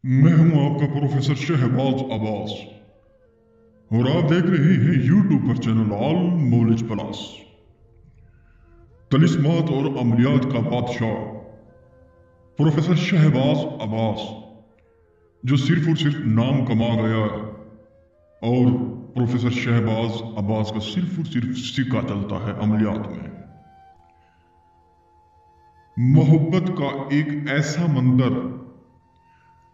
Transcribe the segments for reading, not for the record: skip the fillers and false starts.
मैं हूं आपका प्रोफेसर शहबाज अब्बास और आप देख रहे हैं यूट्यूब पर चैनल ऑल नॉलेज प्लस। तलिस्मात और अमलियात का बादशाह प्रोफेसर शहबाज अब्बास, जो सिर्फ और सिर्फ नाम कमा गया है, और प्रोफेसर शहबाज अब्बास का सिर्फ और सिर्फ सिक्का चलता है अमलियात में। मोहब्बत का एक ऐसा मंदिर,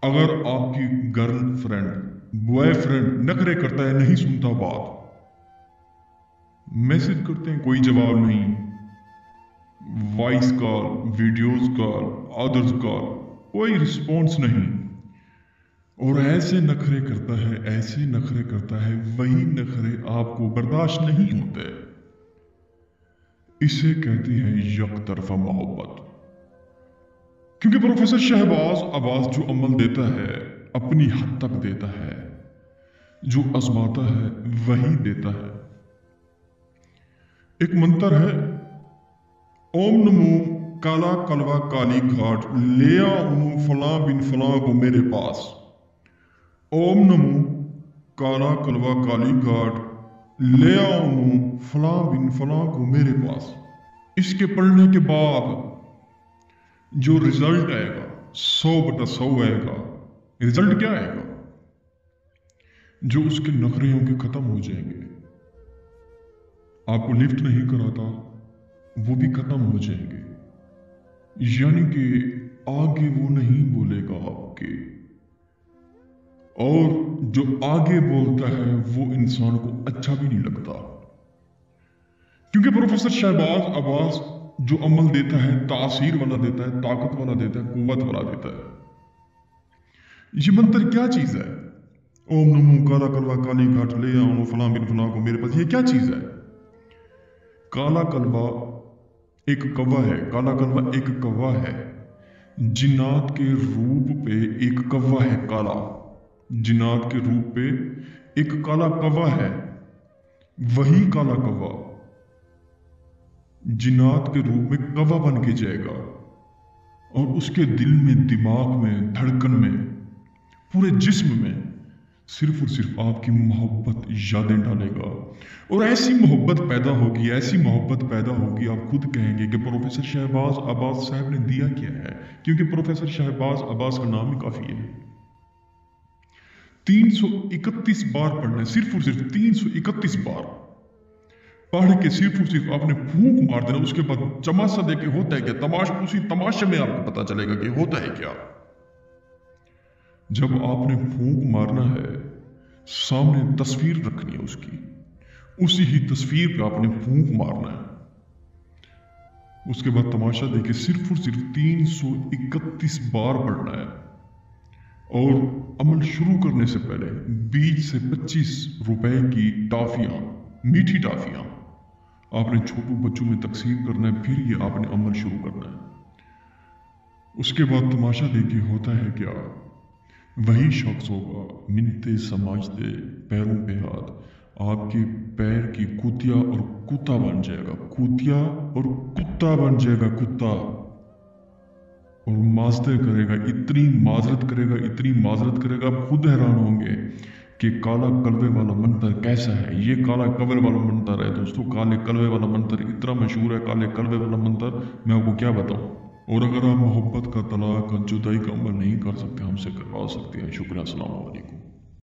अगर आपकी गर्लफ्रेंड बॉयफ्रेंड नखरे करता है, नहीं सुनता बात, मैसेज करते हैं कोई जवाब नहीं, voice call, videos call, others call, कोई रिस्पॉन्स नहीं, और ऐसे नखरे करता है, ऐसे नखरे करता है, वही नखरे आपको बर्दाश्त नहीं होते। इसे कहते हैं यकतरफा मोहब्बत। क्योंकि प्रोफेसर शहबाज अब्बास जो अमल देता है अपनी हद तक देता है, जो आजमाता है वही देता है। एक मंत्र है, ओम नमो काला कलवा काली घाट, ले आओ फलां बिन फलां को मेरे पास। ओम नमो काला कलवा काली घाट, ले आओ फलां बिन फलां को मेरे पास। इसके पढ़ने के बाद जो रिजल्ट आएगा 100/100 आएगा। रिजल्ट क्या आएगा? जो उसके नखरे होंगे खत्म हो जाएंगे। आपको लिफ्ट नहीं कराता वो भी खत्म हो जाएंगे। यानी कि आगे वो नहीं बोलेगा आपके, और जो आगे बोलता है वो इंसान को अच्छा भी नहीं लगता। क्योंकि प्रोफेसर शहबाज अब्बास जो अमल देता है तासीर वाला देता है, ताकत वाला देता है, कुव्वत वाला देता है। ये मंत्र क्या चीज है? ओम नमो काला कलवा काली घाट, ले आओ फलां बिन फलां को मेरे पास। ये क्या चीज है? काला कलवा एक कौवा है, काला कलवा एक कौवा है। जिन्नात के रूप पे एक कौवा है काला, जिन्नात के रूप पे एक काला कौवा है। वही काला कौवा जिन्नात के रूप में कौवा बन के जाएगा, और उसके दिल में, दिमाग में, धड़कन में, पूरे जिस्म में सिर्फ और सिर्फ आपकी मोहब्बत यादें डालेगा। और ऐसी मोहब्बत पैदा होगी, ऐसी मोहब्बत पैदा होगी, आप खुद कहेंगे कि प्रोफेसर शहबाज अब्बास साहब ने दिया क्या है। क्योंकि प्रोफेसर शहबाज अब्बास का नाम ही काफी है। 331 बार पढ़ना है, सिर्फ और सिर्फ 331 बार पढ़ के सिर्फ और सिर्फ आपने फूंक मार देना। उसके बाद चमासा देके होता है क्या, उसी तमाशे में आपको पता चलेगा कि होता है क्या। जब आपने फूंक मारना है, सामने तस्वीर रखनी है उसकी, उसी ही तस्वीर पे आपने फूंक मारना है। उसके बाद तमाशा देके सिर्फ और सिर्फ 331 बार पढ़ना है। और अमल शुरू करने से पहले 20 से 25 रुपए की टॉफियां, मीठी टॉफियां आपने छोटू बच्चों में तकसीम करना है। फिर ये आपने अमल शुरू करना है। उसके बाद तमाशा देखिए होता है क्या। वही शख्स होगा मिन्नते समझते पैरों पे हाथ, आपके पैर की कुतिया और कुत्ता बन जाएगा, कुतिया और कुत्ता बन जाएगा, कुत्ता। और माजते करेगा, इतनी माजरत करेगा, इतनी माजरत करेगा, आप खुद हैरान होंगे कि काला कलवे वाला मंत्र कैसा है। ये काला कलवे वाला मंत्र है दोस्तों, काले कलवे वाला मंत्र इतना मशहूर है। काले कलवे वाला मंत्र मैं आपको क्या बताऊं। और अगर आप मोहब्बत का, तलाक का, जुदाई का अमल नहीं कर सकते, हमसे करवा सकते हैं। शुक्रिया, अस्सलाम वालेकुम।